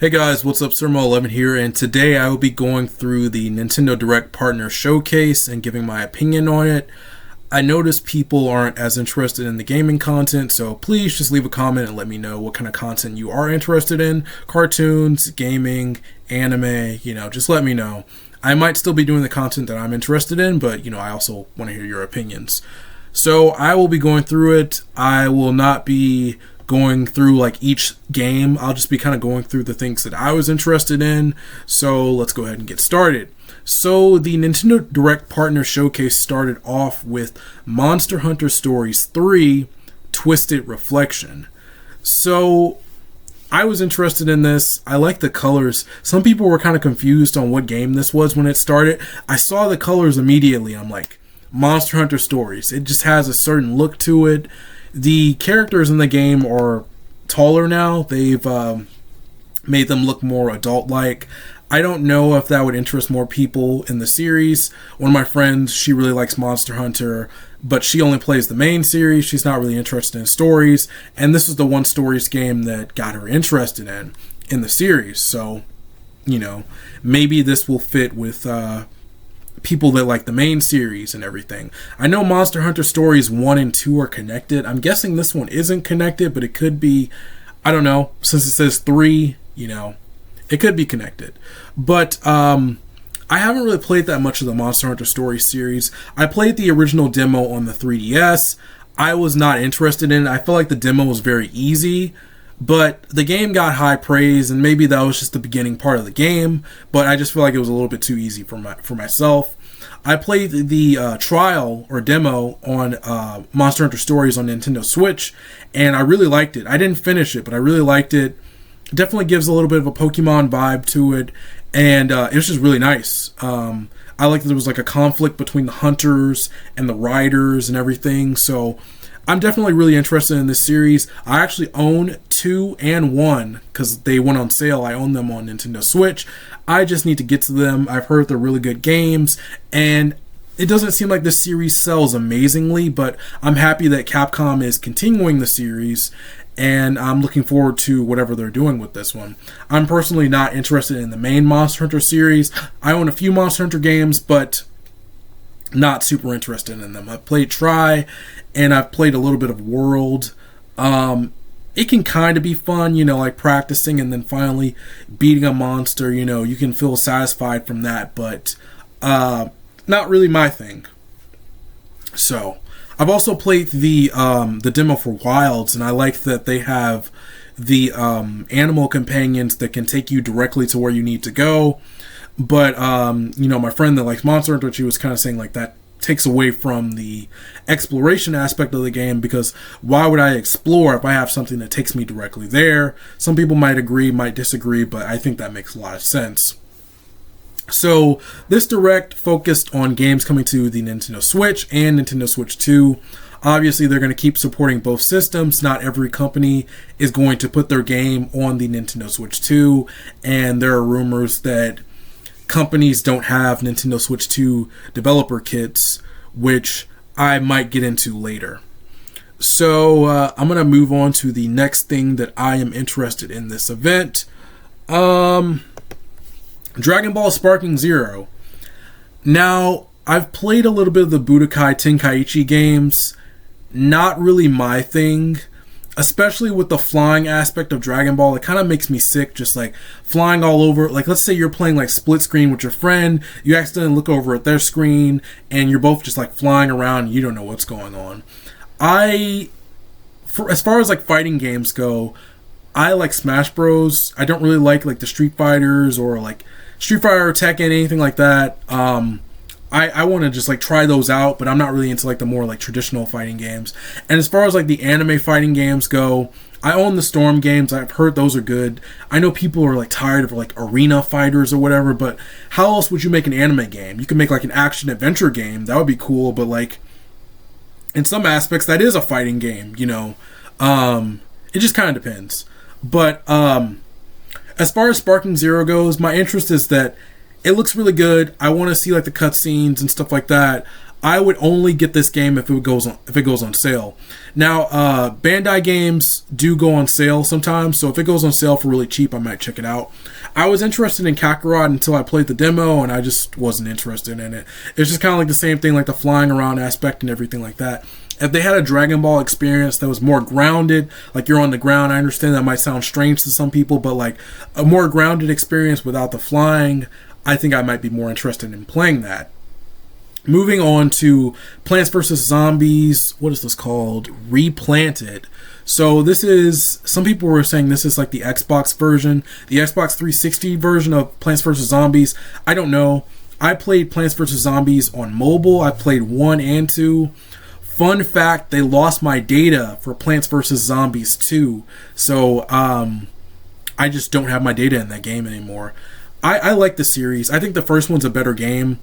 Hey guys, what's up? Sermo11 here, and today I will be going through the Nintendo Direct Partner Showcase and giving my opinion on it. I noticed people aren't as interested in the gaming content, so please just leave a comment and let me know what kind of content you are interested in. Cartoons, gaming, anime, just let me know. I might still be doing the content that I'm interested in, but I also want to hear your opinions. So I will be going through it. I will not be going through like each game. I'll just be kind of going through the things that I was interested in. So let's go ahead and get started. So the Nintendo Direct Partner Showcase started off with Monster Hunter Stories 3 Twisted Reflection. So I was interested in this. I like the colors. Some people were kind of confused on what game this was when it started. I saw the colors immediately. I'm like, Monster Hunter Stories. It just has a certain look to it. The characters in the game are taller now. They've made them look more adult-like. I don't know if that would interest more people in the series. One of my friends, she really likes Monster Hunter, but she only plays the main series. She's not really interested in stories, and this is the one stories game that got her interested in the series. So, maybe this will fit with people that like the main series and everything. I know Monster Hunter Stories 1 and 2 are connected. I'm guessing this one isn't connected, but it could be. I don't know. Since it says 3, it could be connected. But I haven't really played that much of the Monster Hunter Stories series. I played the original demo on the 3DS. I was not interested in it. I felt like the demo was very easy, but the game got high praise, and maybe that was just the beginning part of the game, but I just feel like it was a little bit too easy for myself. I played the trial or demo on Monster Hunter Stories on Nintendo Switch, and I really liked it. I didn't finish it, but I really liked it. It definitely gives a little bit of a Pokemon vibe to it, and it was just really nice. I like that there was like a conflict between the hunters and the riders and everything, so I'm definitely really interested in this series. I actually own 2 and 1 because they went on sale. I own them on Nintendo Switch. I just need to get to them. I've heard they're really good games, and it doesn't seem like this series sells amazingly, but I'm happy that Capcom is continuing the series, and I'm looking forward to whatever they're doing with this one. I'm personally not interested in the main Monster Hunter series. I own a few Monster Hunter games, but not super interested in them. I've played Try, and I've played a little bit of World. It can kind of be fun, like practicing and then finally beating a monster. You can feel satisfied from that, but not really my thing. So I've also played the demo for Wilds, and I like that they have the animal companions that can take you directly to where you need to go. But, my friend that likes Monster Hunter, she was kind of saying like that takes away from the exploration aspect of the game, because why would I explore if I have something that takes me directly there? Some people might agree, might disagree, but I think that makes a lot of sense. So this Direct focused on games coming to the Nintendo Switch and Nintendo Switch 2. Obviously, they're going to keep supporting both systems. Not every company is going to put their game on the Nintendo Switch 2, and there are rumors that companies don't have Nintendo Switch 2 developer kits, which I might get into later. So I'm going to move on to the next thing that I am interested in this event. Dragon Ball Sparking Zero. Now, I've played a little bit of the Budokai Tenkaichi games. Not really my thing. Especially with the flying aspect of Dragon Ball, it kind of makes me sick, just like flying all over. Like, let's say you're playing like split screen with your friend, you accidentally look over at their screen, and you're both just like flying around, and you don't know what's going on. As far as like fighting games go, I like Smash Bros. I don't really like the Street Fighters or like Street Fighter or Tekken, anything like that. I want to just like try those out, but I'm not really into like the more like traditional fighting games. And as far as like the anime fighting games go, I own the Storm games. I've heard those are good. I know people are like tired of like arena fighters or whatever, but how else would you make an anime game? You can make like an action adventure game. That would be cool, but like in some aspects that is a fighting game, it just kind of depends. But as far as Sparking Zero goes, my interest is that it looks really good. I want to see like the cutscenes and stuff like that. I would only get this game if it goes on sale. Now, Bandai games do go on sale sometimes, so if it goes on sale for really cheap, I might check it out. I was interested in Kakarot until I played the demo, and I just wasn't interested in it. It's just kind of like the same thing, like the flying around aspect and everything like that. If they had a Dragon Ball experience that was more grounded, like you're on the ground, I understand that might sound strange to some people, but like a more grounded experience without the flying, I think I might be more interested in playing that. Moving on to Plants vs. Zombies, what is this called? Replanted. So this is, some people were saying this is like the Xbox version, the Xbox 360 version of Plants vs. Zombies. I don't know. I played Plants vs. Zombies on mobile. I played 1 and 2. Fun fact, they lost my data for Plants vs. Zombies 2. So I just don't have my data in that game anymore. I like the series. I think the first one's a better game.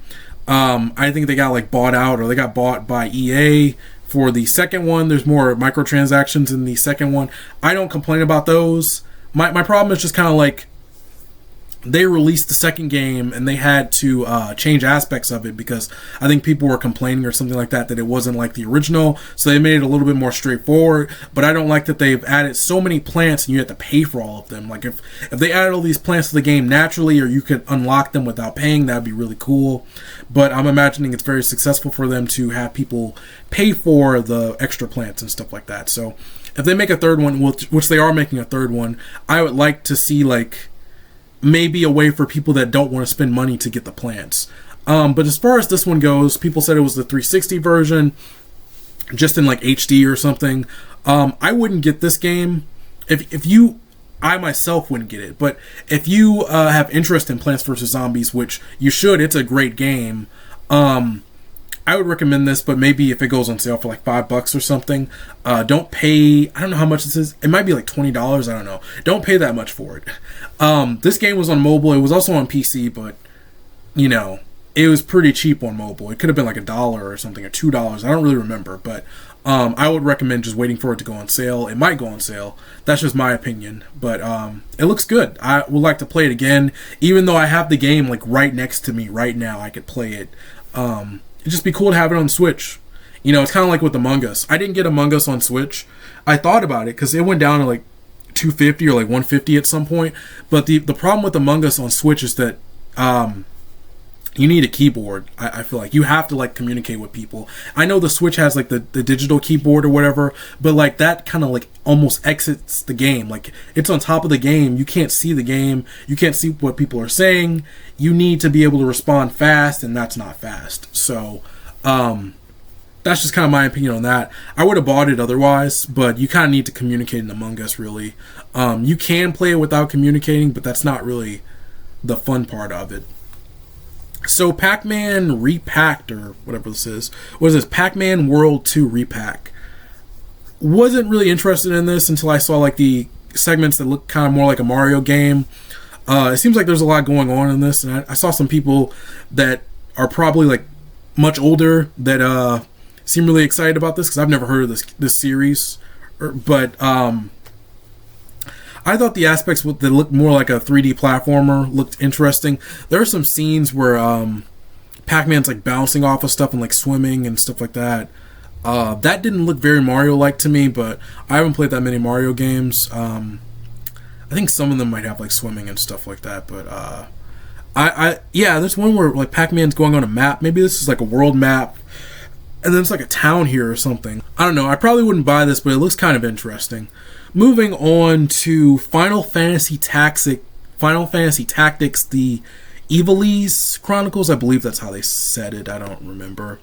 I think they got like bought out, or they got bought by EA for the second one. There's more microtransactions in the second one. I don't complain about those. My problem is just kind of like they released the second game and they had to change aspects of it because I think people were complaining or something like that it wasn't like the original, so they made it a little bit more straightforward. But I don't like that they've added so many plants and you have to pay for all of them. Like if they added all these plants to the game naturally, or you could unlock them without paying, that'd be really cool. But I'm imagining it's very successful for them to have people pay for the extra plants and stuff like that. So if they make a third one, which they are making a third one, I would like to see like maybe a way for people that don't want to spend money to get the plants. But as far as this one goes, people said it was the 360 version, just in like HD or something. I wouldn't get this game. I myself wouldn't get it. But if you have interest in Plants vs. Zombies, which you should, it's a great game. I would recommend this, but maybe if it goes on sale for like $5 or something, don't pay, I don't know how much this is. It might be like $20, I don't know. Don't pay that much for it. This game was on mobile. It was also on PC, but, you know, it was pretty cheap on mobile. It could have been like $1 or something, or $2. I don't really remember, but I would recommend just waiting for it to go on sale. It might go on sale. That's just my opinion, but it looks good. I would like to play it again, even though I have the game like right next to me right now. I could play it. It'd just be cool to have it on Switch. You know, it's kind of like with Among Us. I didn't get Among Us on Switch. I thought about it because it went down to like $250 or like $150 at some point. But the problem with Among Us on Switch is that you need a keyboard. I feel like you have to like communicate with people. I know the Switch has like the digital keyboard or whatever, but like that kind of like almost exits the game. Like it's on top of the game. You can't see the game. You can't see what people are saying. You need to be able to respond fast, and that's not fast. So that's just kind of my opinion on that. I would have bought it otherwise, but you kind of need to communicate in Among Us, really. You can play it without communicating, but that's not really the fun part of it. So Pac-Man Re-PAC'd, or whatever this is. What is this? Pac-Man World 2 Re-PAC. Wasn't really interested in this until I saw like the segments that look kind of more like a Mario game. It seems like there's a lot going on in this, and I saw some people that are probably like much older that seem really excited about this, because I've never heard of this series. But I thought the aspects that looked more like a 3D platformer looked interesting. There are some scenes where Pac-Man's like bouncing off of stuff and like swimming and stuff like that. That didn't look very Mario-like to me, but I haven't played that many Mario games. I think some of them might have like swimming and stuff like that, but yeah, there's one where like Pac-Man's going on a map. Maybe this is like a world map, and then it's like a town here or something. I don't know. I probably wouldn't buy this, but it looks kind of interesting. Moving on to Final Fantasy Tactics, the IVALICE Chronicles. I believe that's how they said it. I don't remember.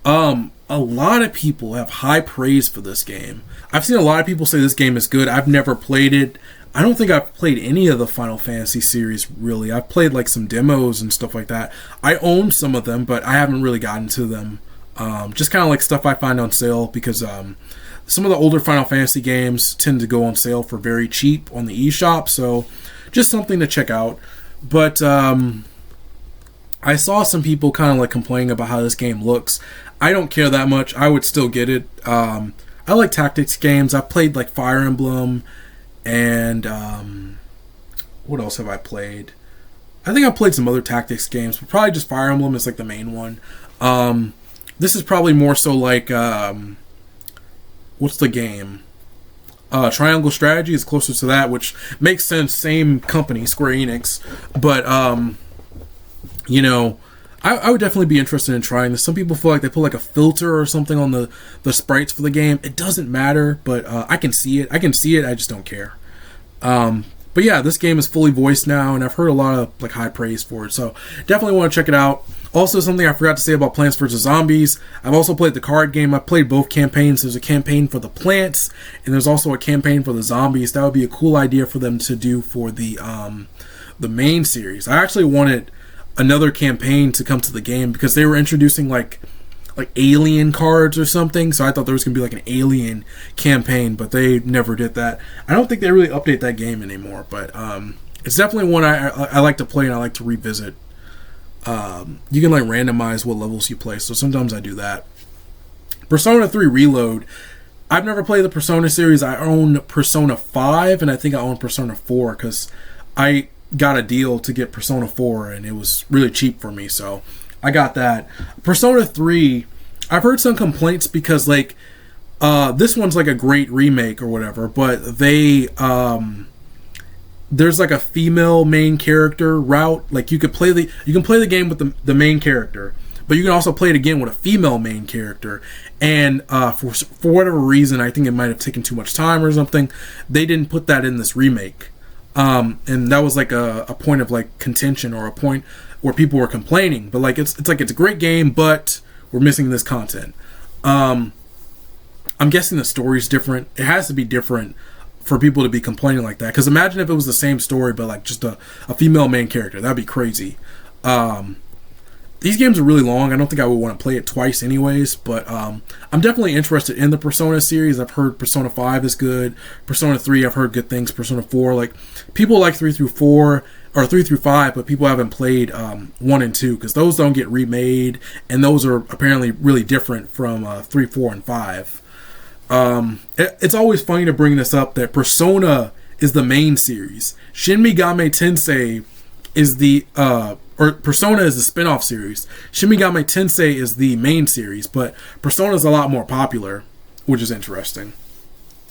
A lot of people have high praise for this game. I've seen a lot of people say this game is good. I've never played it. I don't think I've played any of the Final Fantasy series, really. I've played like some demos and stuff like that. I own some of them, but I haven't really gotten to them. Just kind of like stuff I find on sale, because some of the older Final Fantasy games tend to go on sale for very cheap on the eShop, so just something to check out. But I saw some people kind of like complaining about how this game looks. I don't care that much. I would still get it. I like tactics games. I've played like Fire Emblem, and what else have I played? I think I've played some other tactics games, but probably just Fire Emblem is like the main one. This is probably more so like what's the game? Triangle Strategy is closer to that, which makes sense. Same company, Square Enix, but you know, I would definitely be interested in trying this. Some people feel like they put like a filter or something on the sprites for the game. It doesn't matter, but I can see it. I just don't care. But yeah, this game is fully voiced now, and I've heard a lot of like high praise for it, so definitely want to check it out. Also, something I forgot to say about Plants vs. Zombies, I've also played the card game. I've played both campaigns. There's a campaign for the plants, and there's also a campaign for the zombies. That would be a cool idea for them to do for the main series. I actually wanted another campaign to come to the game because they were introducing like alien cards or something, so I thought there was gonna be like an alien campaign, but they never did that. I don't think they really update that game anymore, but it's definitely one I like to play and I like to revisit. You can like randomize what levels you play, so sometimes I do that. Persona 3 Reload, I've never played the Persona series. I own Persona 5 and I think I own Persona 4 because I got a deal to get Persona 4 and it was really cheap for me, so I got that. Persona 3, I've heard some complaints because like this one's like a great remake or whatever, but they there's like a female main character route. Like you can play the game with the main character, but you can also play it again with a female main character. And for whatever reason, I think it might have taken too much time or something, they didn't put that in this remake. And that was like a point of like contention or a point where people were complaining. But like it's a great game, but we're missing this content. I'm guessing the story's different. It has to be different for people to be complaining like that. Because imagine if it was the same story, but like just a female main character. That'd be crazy. These games are really long. I don't think I would want to play it twice anyways, but I'm definitely interested in the Persona series. I've heard Persona 5 is good. Persona 3, I've heard good things. Persona 4, like, people like 3 through 4, or 3 through 5, but people haven't played 1 and 2, because those don't get remade, and those are apparently really different from 3, 4, and 5. It's always funny to bring this up, that Persona is the main series. Shin Megami Tensei is the or Persona is the spin-off series. Shin Megami Tensei is the main series, but Persona is a lot more popular, which is interesting.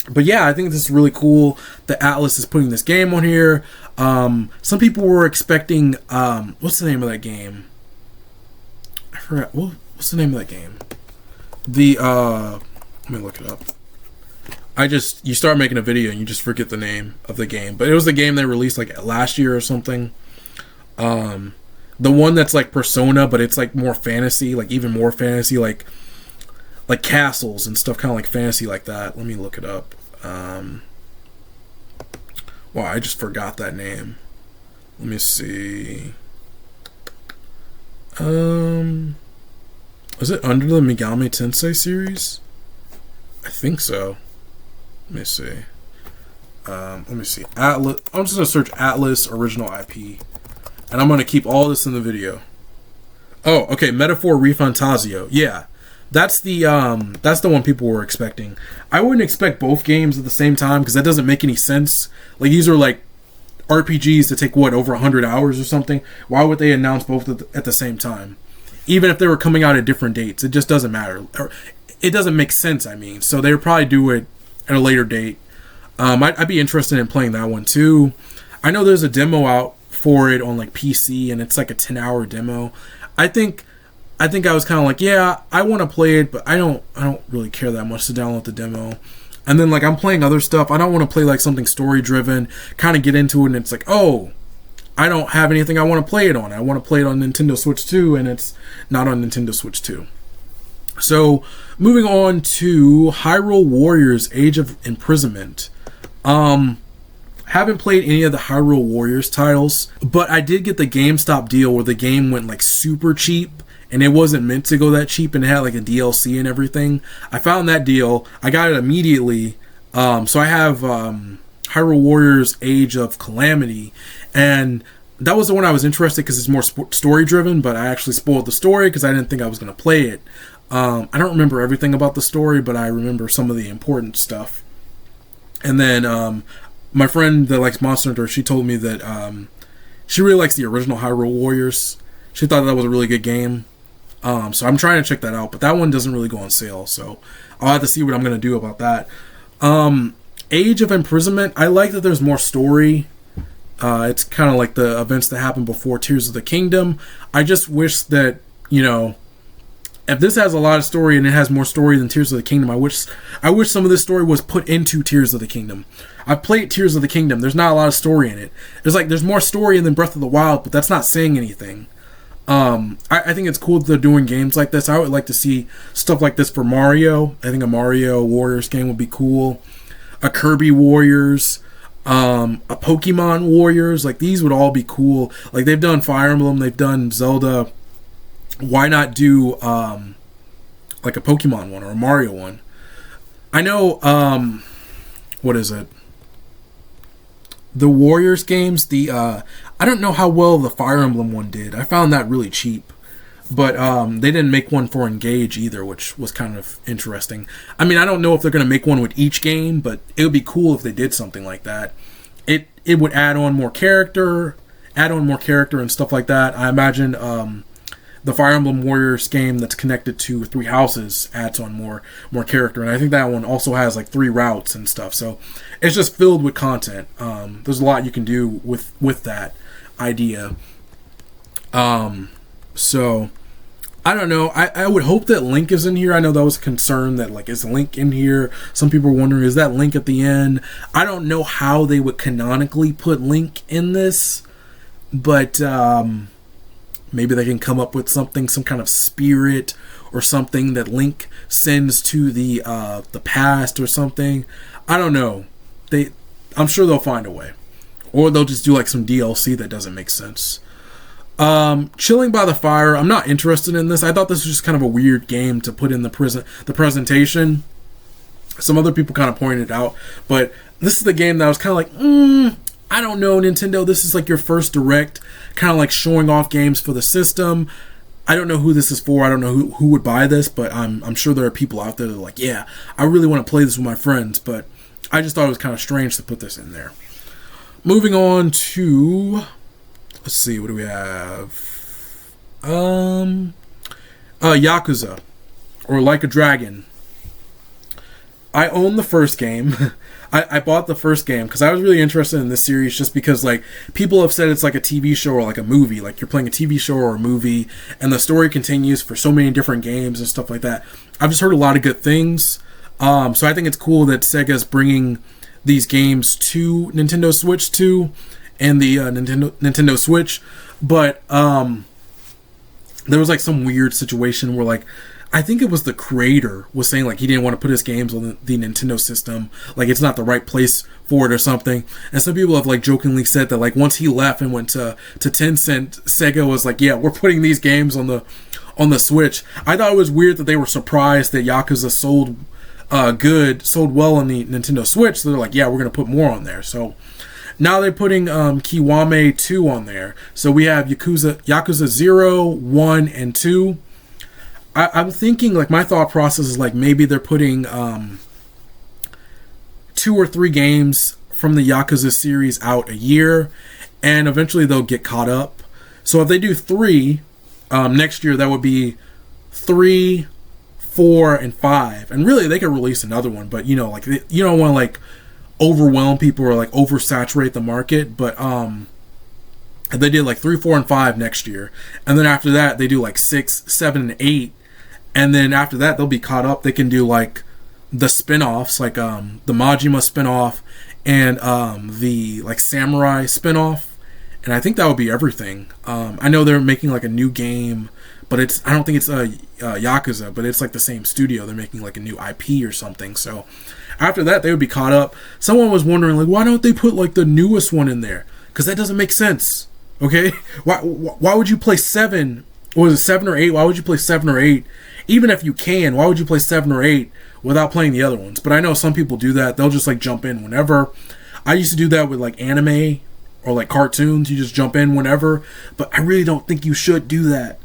But yeah, I think this is really cool that Atlus is putting this game on here. Some people were expecting what's the name of that game? I forgot. What's the name of that game? Let me look it up. You start making a video and you just forget the name of the game. But it was the game they released like last year or something. The one that's like Persona, but it's like more fantasy, like even more fantasy, like castles and stuff, kind of like fantasy like that. Let me look it up. Wow, I just forgot that name. Let me see. Is it under the Megami Tensei series? I think so. Let me see. Atlas. I'm just gonna search Atlus original IP, and I'm gonna keep all this in the video. Oh, okay. Metaphor Refantasio. Yeah, that's the one people were expecting. I wouldn't expect both games at the same time because that doesn't make any sense. Like, these are like RPGs that take over 100 hours or something. Why would they announce both at the same time? Even if they were coming out at different dates, it just doesn't matter. It doesn't make sense, I mean. So they would probably do it at a later date. I'd be interested in playing that one too. I know there's a demo out for it on like PC, and it's like a 10-hour demo. I think I was kind of like, yeah, I want to play it, but I don't really care that much to download the demo. And then like I'm playing other stuff. I don't want to play like something story driven, kind of get into it, and it's like, oh, I don't have anything I want to play it on. I want to play it on Nintendo Switch 2, and it's not on Nintendo Switch 2. So, moving on to Hyrule Warriors Age of Imprisonment. Haven't played any of the Hyrule Warriors titles, but I did get the GameStop deal where the game went like super cheap, and it wasn't meant to go that cheap, and it had like a DLC and everything. I found that deal. I got it immediately. So I have Hyrule Warriors Age of Calamity, and that was the one I was interested because it's more story driven, but I actually spoiled the story because I didn't think I was going to play it. I don't remember everything about the story, but I remember some of the important stuff. And then my friend that likes Monster Hunter, she told me that she really likes the original Hyrule Warriors. She thought that was a really good game. So I'm trying to check that out, but that one doesn't really go on sale, so I'll have to see what I'm going to do about that. Age of Imprisonment, I like that there's more story. It's kind of like the events that happened before Tears of the Kingdom. I just wish that, you know, if this has a lot of story and it has more story than Tears of the Kingdom, I wish some of this story was put into Tears of the Kingdom. I've played Tears of the Kingdom. There's not a lot of story in it. There's more story than Breath of the Wild, but that's not saying anything. I think it's cool that they're doing games like this. I would like to see stuff like this for Mario. I think a Mario Warriors game would be cool. A Kirby Warriors, a Pokemon Warriors, like these would all be cool. Like they've done Fire Emblem, they've done Zelda. Why not do like a Pokemon one or a Mario one? I know what is it? The Warriors games, I don't know how well the Fire Emblem one did. I found that really cheap. But they didn't make one for Engage either, which was kind of interesting. I mean, I don't know if they're going to make one with each game, but it would be cool if they did something like that. It would add on more character and stuff like that. I imagine the Fire Emblem Warriors game that's connected to 3 houses adds on more character, and I think that one also has like 3 routes and stuff. So it's just filled with content. There's a lot you can do with that idea. So I don't know. I would hope that Link is in here. I know that was a concern that like, is Link in here? Some people were wondering, is that Link at the end? I don't know how they would canonically put Link in this, but maybe they can come up with something, some kind of spirit or something that Link sends to the past or something. I don't know. I'm sure they'll find a way, or they'll just do like some DLC that doesn't make sense. Chilling by the Fire, I'm not interested in this. I thought this was just kind of a weird game to put in the presentation. Some other people kind of pointed it out, but this is the game that I was kind of like, I don't know, Nintendo, this is like your first direct, kind of like showing off games for the system. I don't know who this is for. I don't know who would buy this, but I'm sure there are people out there that are like, yeah, I really want to play this with my friends, but I just thought it was kind of strange to put this in there. Moving on to... Let's see, what do we have? Yakuza, or Like a Dragon. I own the first game. I bought the first game because I was really interested in this series just because like people have said it's like a TV show or like a movie. Like you're playing a TV show or a movie and the story continues for so many different games and stuff like that. I've just heard a lot of good things. So I think it's cool that Sega's bringing these games to Nintendo Switch 2 and the Nintendo Switch, but there was like some weird situation where like I think it was the creator was saying like he didn't want to put his games on the Nintendo system, like it's not the right place for it or something. And some people have like jokingly said that like once he left and went to Tencent, Sega was like, yeah, we're putting these games on the Switch. I thought it was weird that they were surprised that Yakuza sold well on the Nintendo Switch. So they're like, yeah, we're gonna put more on there. So now they're putting Kiwami 2 on there. So we have Yakuza 0, 1, and 2. I'm thinking, like, my thought process is, like, maybe they're putting 2 or 3 games from the Yakuza series out a year, and eventually they'll get caught up. So if they do 3 next year, that would be 3, 4, and 5. And really, they could release another one, but, you know, like, you don't want to, like, overwhelm people or like oversaturate the market, but they did like 3, 4, and 5 next year, and then after that they do like 6, 7, and 8, and then after that they'll be caught up. They can do like the spin-offs, like the Majima spin-off and the like Samurai spin-off, and I think that would be everything. I know they're making like a new game, but I don't think it's Yakuza, but it's like the same studio. They're making like a new IP or something, so after that, they would be caught up. Someone was wondering, like, why don't they put, like, the newest one in there? Because that doesn't make sense, okay? Why would you play 7? Or was it 7 or 8? Why would you play 7 or 8? Even if you can, why would you play 7 or 8 without playing the other ones? But I know some people do that. They'll just, like, jump in whenever. I used to do that with, like, anime or, like, cartoons. You just jump in whenever. But I really don't think you should do that.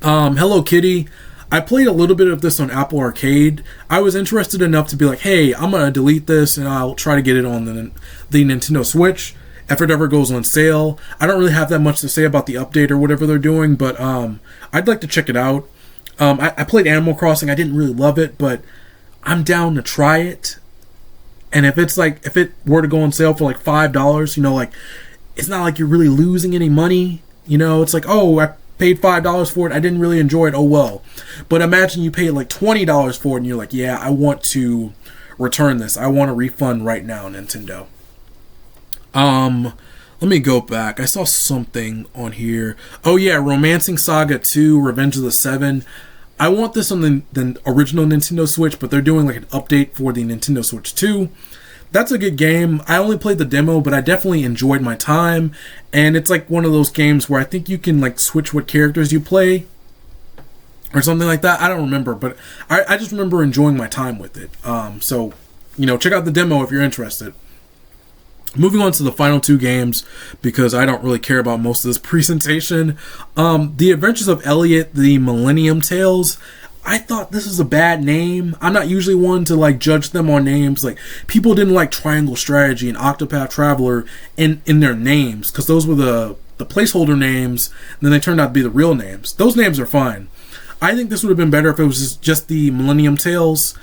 Hello Kitty. I played a little bit of this on Apple Arcade. I was interested enough to be like, hey, I'm going to delete this and I'll try to get it on the Nintendo Switch. if it ever goes on sale. I don't really have that much to say about the update or whatever they're doing, but I'd like to check it out. I played Animal Crossing. I didn't really love it, but I'm down to try it. And if it were to go on sale for like $5, you know, like, it's not like you're really losing any money. You know, it's like, oh, I paid $5 for it. I didn't really enjoy it. Oh, well. But imagine you paid like $20 for it and you're like, yeah, I want to return this. I want a refund right now, Nintendo. Let me go back. I saw something on here. Oh yeah, Romancing Saga 2, Revenge of the Seven. I want this on the original Nintendo Switch, but they're doing like an update for the Nintendo Switch 2. That's a good game. I only played the demo, but I definitely enjoyed my time. And it's like one of those games where I think you can like switch what characters you play or something like that. I don't remember, but I just remember enjoying my time with it. So, you know, check out the demo if you're interested. Moving on to the final two games, because I don't really care about most of this presentation. The Adventures of Elliot, the Millennium Tales. I thought this was a bad name. I'm not usually one to like judge them on names. Like, people didn't like Triangle Strategy and Octopath Traveler in their names, because those were the placeholder names, and then they turned out to be the real names. Those names are fine. I think this would have been better if it was just the Millennium Tales.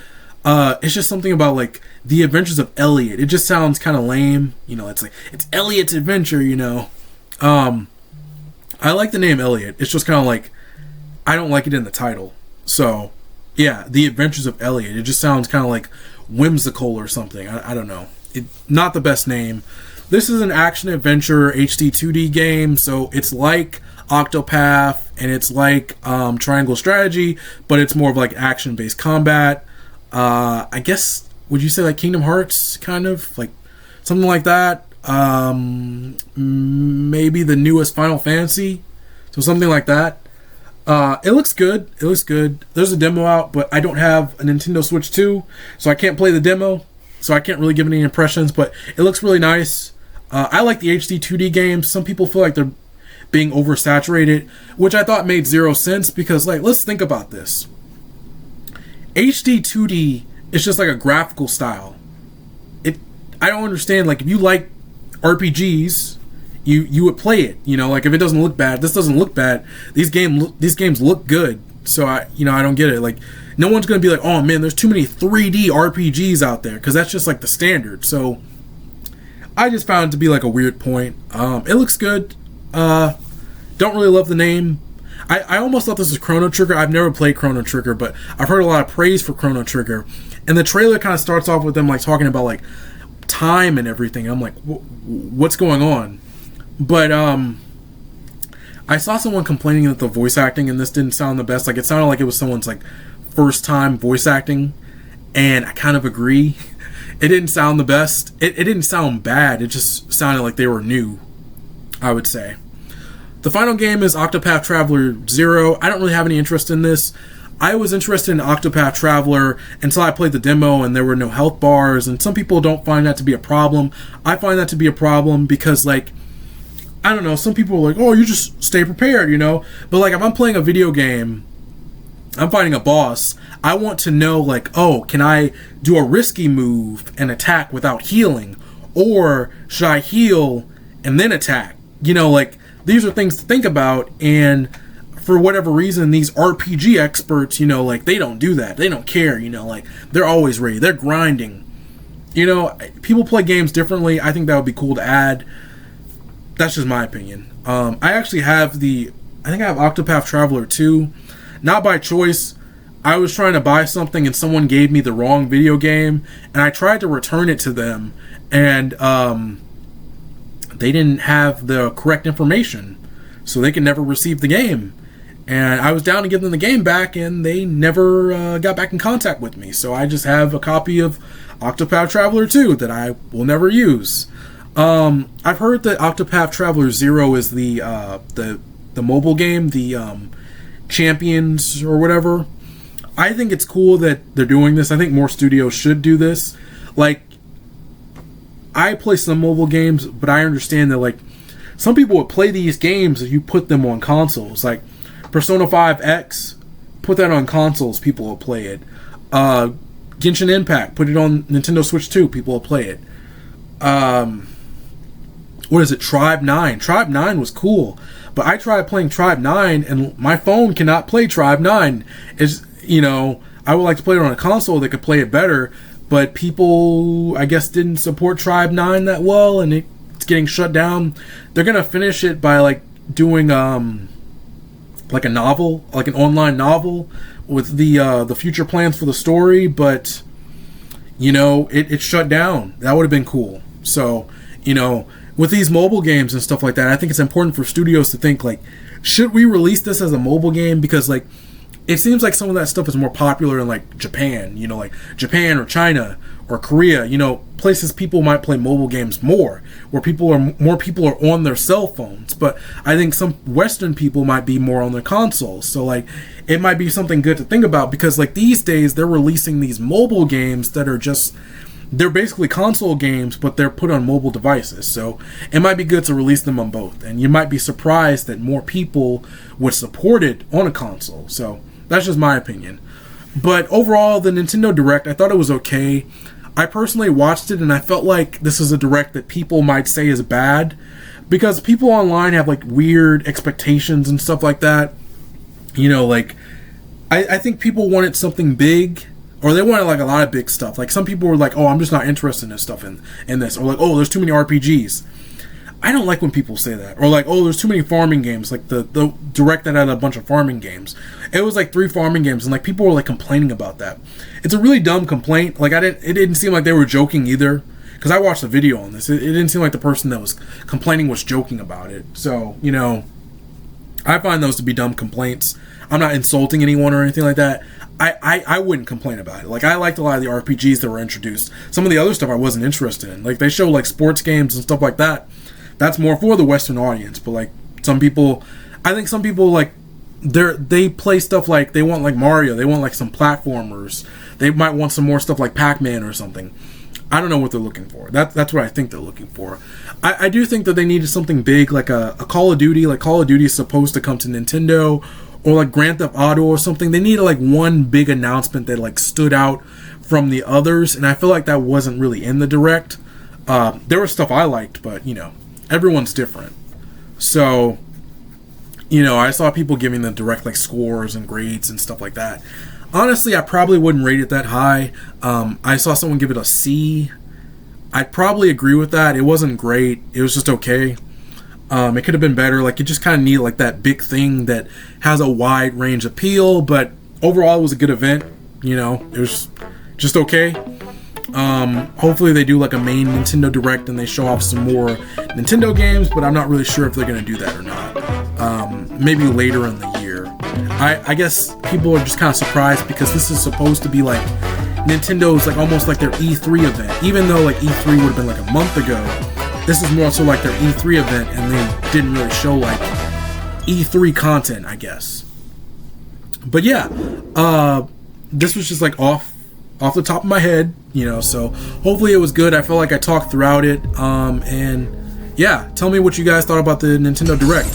It's just something about like the Adventures of Elliot. It just sounds kind of lame. You know, it's like, it's Elliot's adventure, you know. I like the name Elliot. It's just kind of like, I don't like it in the title. So, yeah, The Adventures of Elliot. It just sounds kind of like whimsical or something. I don't know. Not the best name. This is an action-adventure HD 2D game, so it's like Octopath, and it's like Triangle Strategy, but it's more of like action-based combat. I guess, would you say like Kingdom Hearts, kind of? Like, something like that? Maybe the newest Final Fantasy? So something like that. It looks good. It looks good. There's a demo out, but I don't have a Nintendo Switch 2, so I can't play the demo, so I can't really give any impressions, but it looks really nice. I like the HD 2D games. Some people feel like they're being oversaturated, which I thought made zero sense, because, like, let's think about this. HD 2D is just like a graphical style. I don't understand, like, if you like RPGs, you would play it, you know, like, if it doesn't look bad, this doesn't look bad, these games look good, so I don't get it. Like, no one's gonna be like, oh man, there's too many 3D RPGs out there, because that's just like the standard. So I just found it to be like a weird point. It looks good. Don't really love the name. I almost thought this was Chrono Trigger. I've never played Chrono Trigger, but I've heard a lot of praise for Chrono Trigger, and the trailer kind of starts off with them like talking about like time and everything. I'm like, what's going on? But I saw someone complaining that the voice acting in this didn't sound the best. Like, it sounded like it was someone's like first time voice acting, and I kind of agree. It didn't sound the best. It didn't sound bad. It just sounded like they were new, I would say. The final game is Octopath Traveler 0. I don't really have any interest in this. I was interested in Octopath Traveler until I played the demo and there were no health bars, and some people don't find that to be a problem. I find that to be a problem because, like, I don't know, some people are like, oh, you just stay prepared, you know? But, like, if I'm playing a video game, I'm fighting a boss, I want to know, like, oh, can I do a risky move and attack without healing? Or should I heal and then attack? You know, like, these are things to think about, and for whatever reason, these RPG experts, you know, like, they don't do that. They don't care, you know, like, they're always ready. They're grinding. You know, people play games differently. I think that would be cool to add. That's just my opinion. I actually have I think I have Octopath Traveler 2. Not by choice. I was trying to buy something and someone gave me the wrong video game, and I tried to return it to them, and they didn't have the correct information, so they could never receive the game. And I was down to give them the game back, and they never got back in contact with me. So I just have a copy of Octopath Traveler 2 that I will never use. I've heard that Octopath Traveler 0 is the mobile game, the Champions or whatever. I think it's cool that they're doing this. I think more studios should do this. Like, I play some mobile games, but I understand that, like, some people would play these games if you put them on consoles. Like, Persona 5 X, put that on consoles, people will play it. Genshin Impact, put it on Nintendo Switch 2, people will play it. what is it, Tribe 9. Tribe 9 was cool, but I tried playing Tribe 9 and my phone cannot play Tribe 9. It's, you know, I would like to play it on a console that could play it better, but people, I guess, didn't support Tribe 9 that well, and it's getting shut down. They're gonna finish it by like doing like a novel, like an online novel with the future plans for the story, but you know, it shut down. That would have been cool. So, you know, with these mobile games and stuff like that, I think it's important for studios to think like, should we release this as a mobile game? Because like, it seems like some of that stuff is more popular in like Japan, you know, like Japan or China or Korea, you know, places people might play mobile games more, where more people are on their cell phones. But I think some Western people might be more on their consoles. So like, it might be something good to think about, because like these days they're releasing these mobile games that are just, they're basically console games, but they're put on mobile devices. So it might be good to release them on both. And you might be surprised that more people would support it on a console. So that's just my opinion. But overall, the Nintendo Direct, I thought it was okay. I personally watched it and I felt like this is a Direct that people might say is bad, because people online have like weird expectations and stuff like that. You know, like, I think people wanted something big, or they wanted like a lot of big stuff. Like some people were like, oh, I'm just not interested in this stuff in this. Or like, oh, there's too many RPGs. I don't like when people say that. Or like, oh, there's too many farming games. Like the Direct that had a bunch of farming games. It was like 3 farming games, and like people were like complaining about that. It's a really dumb complaint. Like it didn't seem like they were joking either. Because I watched a video on this. It didn't seem like the person that was complaining was joking about it. So, you know, I find those to be dumb complaints. I'm not insulting anyone or anything like that. I wouldn't complain about it. Like, I liked a lot of the RPGs that were introduced. Some of the other stuff I wasn't interested in. Like, they show, like, sports games and stuff like that. That's more for the Western audience. But, like, some people... I think some people, like, they play stuff like... They want, like, Mario. They want, like, some platformers. They might want some more stuff like PAC-MAN or something. I don't know what they're looking for. That's what I think they're looking for. I do think that they needed something big, like a Call of Duty. Like, Call of Duty is supposed to come to Nintendo... Or like Grand Theft Auto or something. They needed like one big announcement that like stood out from the others, and I feel like that wasn't really in the Direct. There was stuff I liked, but you know, everyone's different. So, you know, I saw people giving the Direct like scores and grades and stuff like that. Honestly, I probably wouldn't rate it that high. I saw someone give it a C. I'd probably agree with that. It wasn't great. It was just okay. It could have been better. Like, you just kind of need like that big thing that has a wide range appeal, but overall it was a good event. You know, it was just okay. Hopefully they do like a main Nintendo Direct and they show off some more Nintendo games, but I'm not really sure if they're going to do that or not. Maybe later in the year. I guess people are just kind of surprised because this is supposed to be like Nintendo's like almost like their E3 event, even though like E3 would have been like a month ago. This is more so like their E3 event, and they didn't really show like E3 content, I guess. But yeah, this was just like off the top of my head, you know, so hopefully it was good. I feel like I talked throughout it, and yeah, tell me what you guys thought about the Nintendo Direct.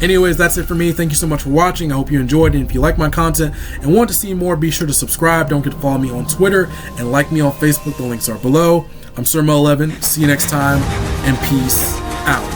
Anyways, that's it for me. Thank you so much for watching. I hope you enjoyed it. And if you like my content and want to see more, be sure to subscribe. Don't forget to follow me on Twitter and like me on Facebook. The links are below. I'm Sir Mo11. See you next time, and peace out.